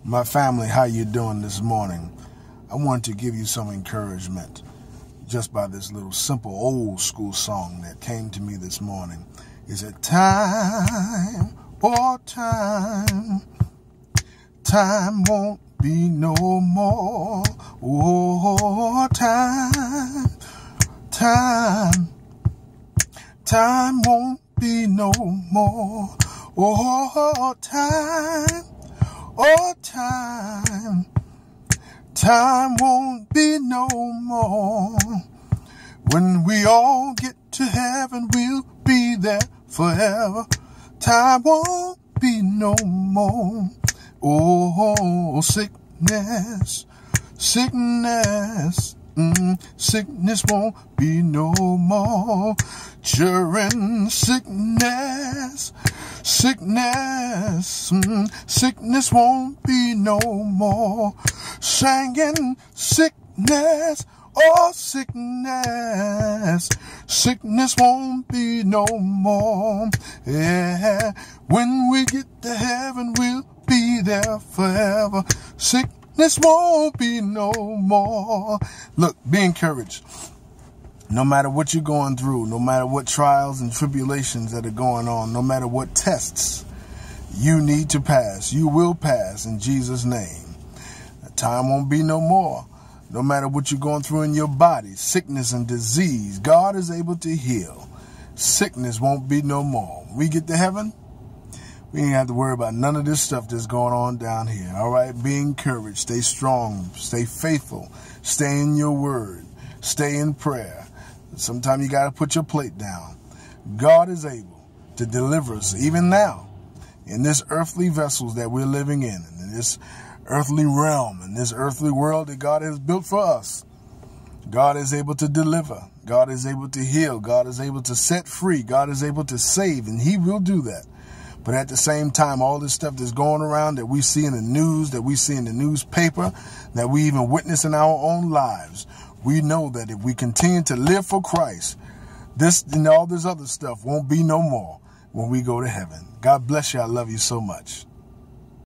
My family, how you doing this morning? I want to give you some encouragement just by this little simple old school song that came to me this morning. Is it time or time? Time won't be no more. Oh, time won't be no more. Oh, time won't be no more. When we all get to heaven, we'll be there forever. Time won't be no more. Oh, sickness won't be no more. Children, sickness won't be no more. Singing sickness won't be no more. Yeah, when we get to heaven, we'll be there forever. Sickness won't be no more. Look, be encouraged. No matter what you're going through, no matter what trials and tribulations that are going on, no matter what tests you need to pass, you will pass in Jesus' name. Time won't be no more. No matter what you're going through in your body, sickness and disease, God is able to heal. Sickness won't be no more. When we get to heaven, we ain't have to worry about none of this stuff that's going on down here. All right? Be encouraged. Stay strong. Stay faithful. Stay in your word. Stay in prayer. Sometimes you got to put your plate down. God is able to deliver us even now in this earthly vessels that we're living in this earthly realm, in this earthly world that God has built for us. God is able to deliver. God is able to heal. God is able to set free. God is able to save, and he will do that. But at the same time, all this stuff that's going around that we see in the news, that we see in the newspaper, that we even witness in our own lives, we know that if we continue to live for Christ, this and all this other stuff won't be no more when we go to heaven. God bless you. I love you so much.